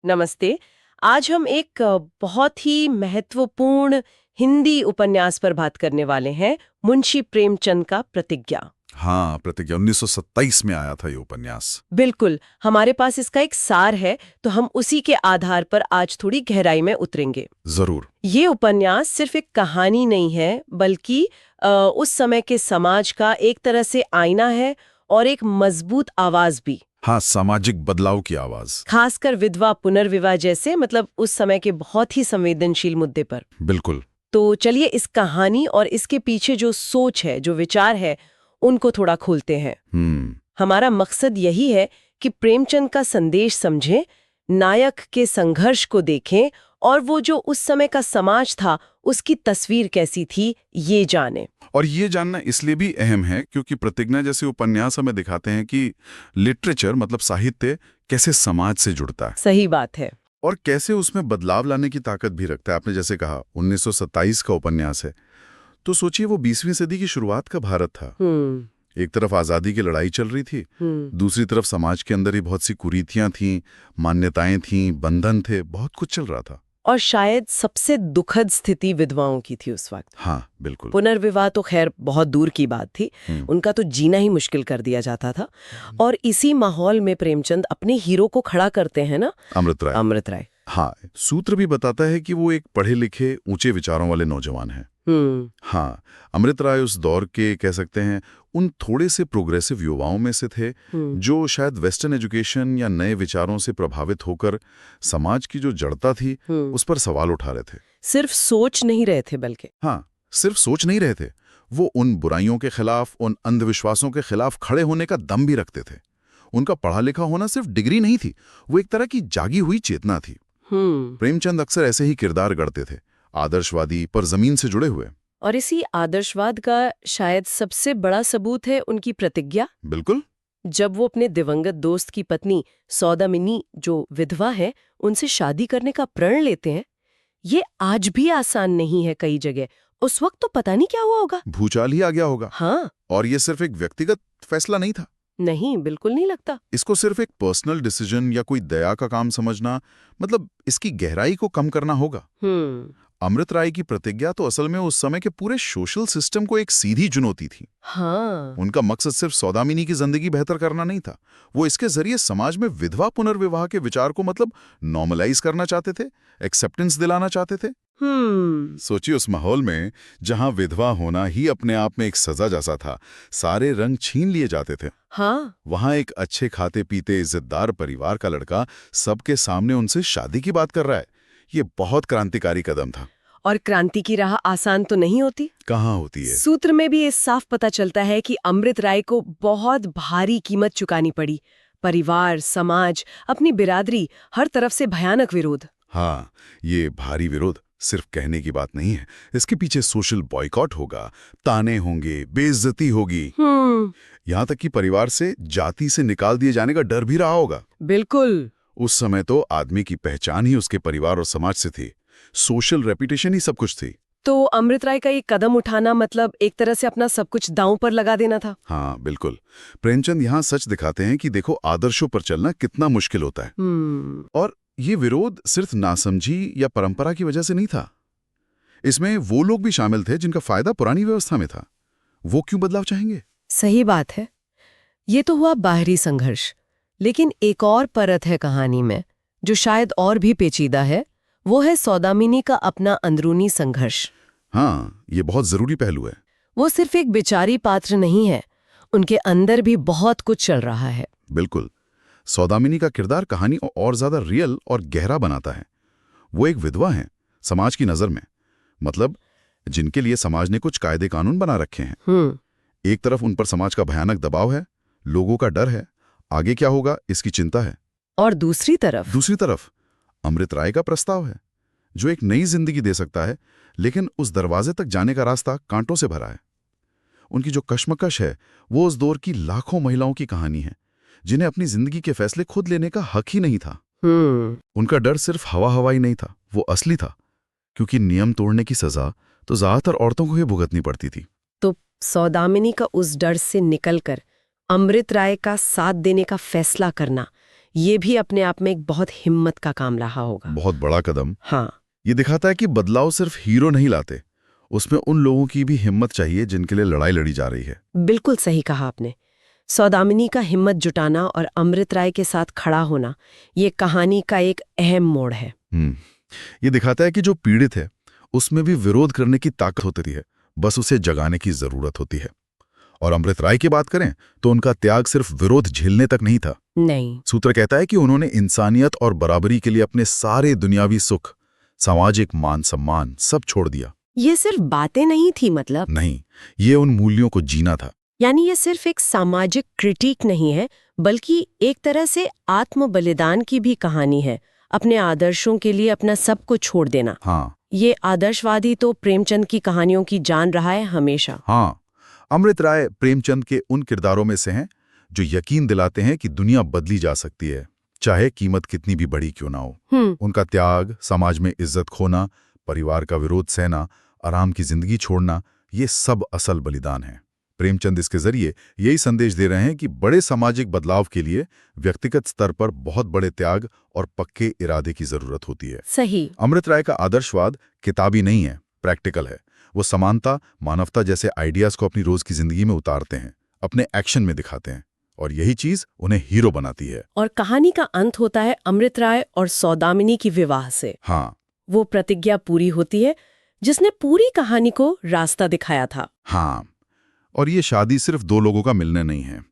नमस्ते। आज हम एक बहुत ही महत्वपूर्ण हिंदी उपन्यास पर बात करने वाले हैं, मुंशी प्रेमचंद का प्रतिज्ञा। हाँ, प्रतिज्ञा 1927 में आया था ये उपन्यास। बिल्कुल, हमारे पास इसका एक सार है, तो हम उसी के आधार पर आज थोड़ी गहराई में उतरेंगे। जरूर। ये उपन्यास सिर्फ एक कहानी नहीं है, बल्कि उस समय के समाज का एक तरह से आईना है और एक मजबूत आवाज भी। हाँ, सामाजिक बदलाव की आवाज। खासकर विधवा पुनर्विवाह जैसे उस समय के बहुत ही संवेदनशील मुद्दे पर। बिल्कुल। तो चलिए इस कहानी और इसके पीछे जो सोच है, जो विचार है, उनको थोड़ा खोलते हैं। हमारा मकसद यही है कि प्रेमचंद का संदेश समझें, नायक के संघर्ष को देखें और वो जो उस समय का समाज था उसकी तस्वीर कैसी थी ये जानें। और ये जानना इसलिए भी अहम है क्योंकि प्रतिज्ञा जैसे उपन्यास हमें दिखाते हैं कि लिटरेचर मतलब साहित्य कैसे समाज से जुड़ता है। सही बात है। और कैसे उसमें बदलाव लाने की ताकत भी रखता है। आपने जैसे कहा 1927 का उपन्यास है, तो सोचिए वो 20वीं सदी की शुरुआत का भारत था। एक तरफ आज़ादी की लड़ाई चल रही थी, दूसरी तरफ समाज के अंदर ही बहुत सी कुरीतियां थीं, मान्यताएं थीं, बंधन थे, बहुत कुछ चल रहा था। और शायद सबसे दुखद स्थिति विधवाओं की थी उस वक्त। हाँ, बिल्कुल। पुनर्विवाह तो खैर बहुत दूर की बात थी, उनका तो जीना ही मुश्किल कर दिया जाता था। और इसी माहौल में प्रेमचंद अपने हीरो को खड़ा करते हैं ना, अमृत राय। हाँ, सूत्र भी बताता है कि वो एक पढ़े लिखे ऊंचे विचारों वाले नौजवान हैं। हाँ, अमृत राय उस दौर के कह सकते हैं उन थोड़े से प्रोग्रेसिव युवाओं में से थे जो शायद वेस्टर्न एजुकेशन या नए विचारों से प्रभावित होकर समाज की जो जड़ता थी उस पर सवाल उठा रहे थे। सिर्फ सोच नहीं रहे थे बल्कि। हाँ, सिर्फ सोच नहीं रहे थे, वो उन बुराइयों के खिलाफ, उन अंधविश्वासों के खिलाफ खड़े होने का दम भी रखते थे। उनका पढ़ा लिखा होना सिर्फ डिग्री नहीं थी, वो एक तरह की जागी हुई चेतना थी। प्रेमचंद अक्सर ऐसे ही किरदार गढ़ते थे, आदर्शवादी पर जमीन से जुड़े हुए। और इसी आदर्शवाद का शायद सबसे बड़ा सबूत है उनकी प्रतिज्ञा। बिल्कुल। जब वो अपने दिवंगत दोस्त की पत्नी सौदामिनी, जो विधवा है, उनसे शादी करने का प्रण लेते हैं, ये आज भी आसान नहीं है कई जगह। उस वक्त तो पता नहीं क्या हुआ होगा, भूचाल ही आ गया होगा। हाँ। और ये सिर्फ एक व्यक्तिगत फैसला नहीं था। नहीं, बिल्कुल नहीं लगता। इसको सिर्फ एक पर्सनल डिसीजन या कोई दया का काम समझना, मतलब इसकी गहराई को कम करना होगा। अमृत राय की प्रतिज्ञा तो असल में उस समय के पूरे सोशल सिस्टम को एक सीधी चुनौती थी। हाँ। उनका मकसद सिर्फ सौदामिनी की जिंदगी बेहतर करना नहीं था, वो इसके जरिए समाज में विधवा पुनर्विवाह के विचार को नॉर्मलाइज करना चाहते थे, एक्सेप्टेंस दिलाना चाहते थे। सोचिए उस माहौल में जहां विधवा होना ही अपने आप में एक सजा जैसा था, सारे रंग छीन लिए जाते थे। हाँ। वहां एक अच्छे खाते पीते इज्जतदार परिवार का लड़का सबके सामने उनसे शादी की बात कर रहा है। ये बहुत क्रांतिकारी कदम था। और क्रांति की राह आसान तो नहीं होती। कहाँ होती है। सूत्र में भी ये साफ पता चलता है कि अमृत राय को बहुत भारी कीमत चुकानी पड़ी। परिवार, समाज, अपनी बिरादरी, हर तरफ से भयानक विरोध। हाँ, ये भारी विरोध सिर्फ कहने की बात नहीं है, इसके पीछे सोशल बॉयकॉट होगा, ताने होंगे, बेइज्जती होगी, यहाँ तक कि परिवार से, जाति से निकाल दिए जाने का डर भी रहा होगा। बिल्कुल। उस समय तो आदमी की पहचान ही उसके परिवार और समाज से थी, सोशल रेपुटेशन ही सब कुछ थी। तो अमृत राय का ये कदम उठाना एक तरह से अपना सब कुछ दांव पर लगा देना था। हाँ, बिल्कुल। प्रेमचंद यहाँ सच दिखाते हैं कि देखो आदर्शों पर चलना कितना मुश्किल होता है। और ये विरोध सिर्फ नासमझी या परंपरा की वजह से नहीं था, इसमें वो लोग भी शामिल थे जिनका फायदा पुरानी व्यवस्था में था। वो क्यों बदलाव चाहेंगे। सही बात है। ये तो हुआ बाहरी संघर्ष, लेकिन एक और परत है कहानी में जो शायद और भी पेचीदा है। वो है सौदामिनी का अपना अंदरूनी संघर्ष। हाँ, ये बहुत जरूरी पहलू है। वो सिर्फ एक बेचारी पात्र नहीं है, उनके अंदर भी बहुत कुछ चल रहा है। बिल्कुल। सौदामिनी का किरदार कहानी और ज्यादा रियल और गहरा बनाता है। वो एक विधवा है समाज की नजर में, जिनके लिए समाज ने कुछ कायदे कानून बना रखे हैं। एक तरफ उन पर समाज का भयानक दबाव है, लोगों का डर है, आगे क्या होगा इसकी चिंता है। और दूसरी तरफ अमृत राय का प्रस्ताव है जो एक नई जिंदगी दे सकता है, लेकिन उस दरवाजे तक जाने का रास्ता कांटों से भरा है। उनकी जो कश्मकश है वो उस दौर की लाखों महिलाओं की कहानी है जिन्हें अपनी जिंदगी के फैसले खुद लेने का हक ही नहीं था। उनका डर सिर्फ हवा ही नहीं था, वो असली था, क्योंकि नियम तोड़ने की सजा तो ज्यादातर औरतों को ही भुगतनी पड़ती थी। तो सौदामिनी का उस डर से निकलकर अमृत राय का साथ देने का फैसला करना, ये भी अपने आप में एक बहुत हिम्मत का काम रहा होगा। बहुत बड़ा कदम। हाँ, ये दिखाता है कि बदलाव सिर्फ हीरो नहीं लाते, उसमें उन लोगों की भी हिम्मत चाहिए जिनके लिए लड़ाई लड़ी जा रही है। बिल्कुल सही कहा आपने। सौदामिनी का हिम्मत जुटाना और अमृत राय के साथ खड़ा होना, ये कहानी का एक अहम मोड़ है। ये दिखाता है कि जो पीड़ित है उसमें भी विरोध करने की ताकत होती है, बस उसे जगाने की जरूरत होती है। और अमृत राय की बात करें तो उनका त्याग सिर्फ विरोध झेलने तक नहीं था। नहीं, सूत्र कहता है कि उन्होंने इंसानियत और बराबरी के लिए अपने सारे दुनियावी सुख, सामाजिक मान सम्मान सब छोड़ दिया। ये सिर्फ बातें नहीं थी, मतलब नहीं, ये उन मूल्यों को जीना था। यानी ये सिर्फ एक सामाजिक क्रिटिक नहीं है, बल्कि एक तरह से आत्म बलिदान की भी कहानी है। अपने आदर्शों के लिए अपना सब कुछ छोड़ देना। हाँ, ये आदर्शवादी तो प्रेमचंद की कहानियों की जान रहा है हमेशा। हाँ, अमृत राय प्रेमचंद के उन किरदारों में से हैं जो यकीन दिलाते हैं कि दुनिया बदली जा सकती है, चाहे कीमत कितनी भी बड़ी क्यों ना हो। उनका त्याग, समाज में इज्जत खोना, परिवार का विरोध सहना, आराम की जिंदगी छोड़ना, ये सब असल बलिदान है। प्रेमचंद इसके जरिए यही संदेश दे रहे हैं कि बड़े सामाजिक बदलाव के लिए व्यक्तिगत स्तर पर बहुत बड़े त्याग और पक्के इरादे की जरूरत होती है। सही। अमृत राय का आदर्शवाद किताबी नहीं है, प्रैक्टिकल है। वो समानता, मानवता जैसे आइडियाज को अपनी रोज की जिंदगी में उतारते हैं, अपने एक्शन में दिखाते हैं, और यही चीज उन्हें हीरो बनाती है। और कहानी का अंत होता है अमृत राय और सौदामिनी की विवाह से। हाँ, वो प्रतिज्ञा पूरी होती है जिसने पूरी कहानी को रास्ता दिखाया था। हाँ, और ये शादी सिर्फ दो लोगों का मिलने नहीं है,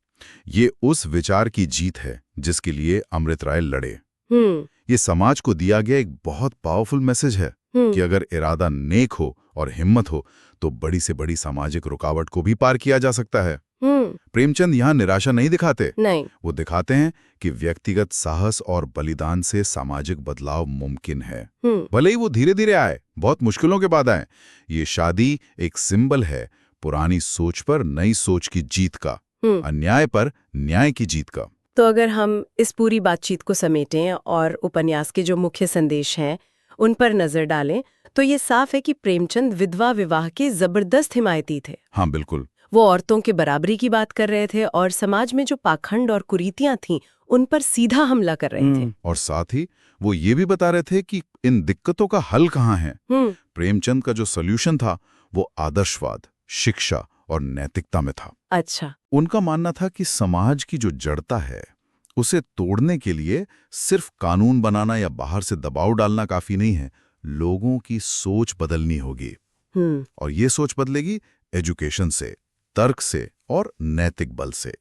ये उस विचार की जीत है जिसके लिए अमृत राय लड़े। ये समाज को दिया गया एक बहुत पावरफुल मैसेज है कि अगर इरादा नेक हो और हिम्मत हो तो बड़ी से बड़ी सामाजिक रुकावट को भी पार किया जा सकता है। प्रेमचंद यहाँ निराशा नहीं दिखाते, नहीं, वो दिखाते हैं कि व्यक्तिगत साहस और बलिदान से सामाजिक बदलाव मुमकिन है। भले ही वो धीरे धीरे आए, बहुत मुश्किलों के बाद आए। ये शादी एक सिंबल है पुरानी सोच पर नई सोच की जीत का, अन्याय पर न्याय की जीत का। तो अगर हम इस पूरी बातचीत को समेटें और उपन्यास के जो मुख्य संदेश हैं उन पर नजर डालें, तो ये साफ है कि प्रेमचंद विधवा विवाह के जबरदस्त हिमायती थे। हाँ, बिल्कुल। वो औरतों के बराबरी की बात कर रहे थे और समाज में जो पाखंड और कुरीतियां थीं उन पर सीधा हमला कर रहे थे। और साथ ही वो ये भी बता रहे थे कि इन दिक्कतों का हल कहाँ है। प्रेमचंद का जो सॉल्यूशन था वो आदर्शवाद, शिक्षा और नैतिकता में था। अच्छा। उनका मानना था कि समाज की जो जड़ता है उसे तोड़ने के लिए सिर्फ कानून बनाना या बाहर से दबाव डालना काफी नहीं है, लोगों की सोच बदलनी होगी। और ये सोच बदलेगी एजुकेशन से, तर्क से और नैतिक बल से।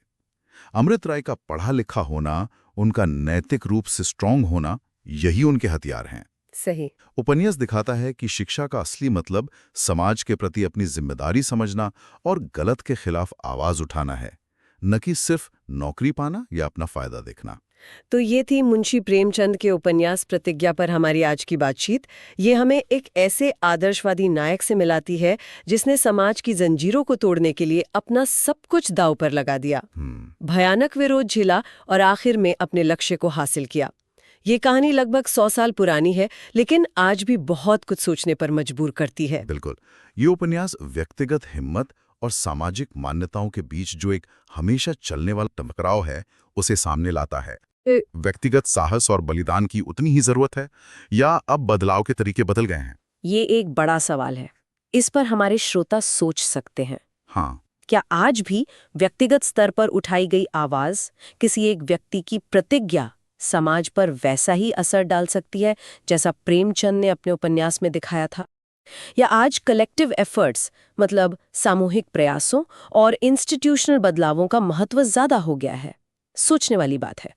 अमृत राय का पढ़ा लिखा होना, उनका नैतिक रूप से स्ट्रांग होना, यही उनके हथियार हैं। सही। उपन्यास दिखाता है कि शिक्षा का असली मतलब समाज के प्रति अपनी जिम्मेदारी समझना और गलत के खिलाफ आवाज उठाना है, न कि सिर्फ नौकरी पाना या अपना फायदा देखना। तो ये थी मुंशी प्रेमचंद के उपन्यास प्रतिज्ञा पर हमारी आज की बातचीत। ये हमें एक ऐसे आदर्शवादी नायक से मिलाती है जिसने समाज की जंजीरों को तोड़ने के लिए अपना सब कुछ दांव पर लगा दिया, भयानक विरोध झेला और आखिर में अपने लक्ष्य को हासिल किया। ये कहानी लगभग 100 साल पुरानी है, लेकिन आज भी बहुत कुछ सोचने पर मजबूर करती है। बिल्कुल। ये उपन्यास व्यक्तिगत हिम्मत और सामाजिक मान्यताओं के बीच जो एक हमेशा चलने वाला टकराव है उसे सामने लाता है। व्यक्तिगत साहस और बलिदान की उतनी ही जरूरत है या अब बदलाव के तरीके बदल गए हैं? ये एक बड़ा सवाल है। इस पर हमारे श्रोता सोच सकते हैं। हाँ, क्या आज भी व्यक्तिगत स्तर पर उठाई गई आवाज, किसी एक व्यक्ति की प्रतिज्ञा समाज पर वैसा ही असर डाल सकती है जैसा प्रेमचंद ने अपने उपन्यास में दिखाया था? या आज कलेक्टिव एफर्ट्स, मतलब सामूहिक प्रयासों और इंस्टीट्यूशनल बदलावों का महत्व ज्यादा हो गया है? सोचने वाली बात है।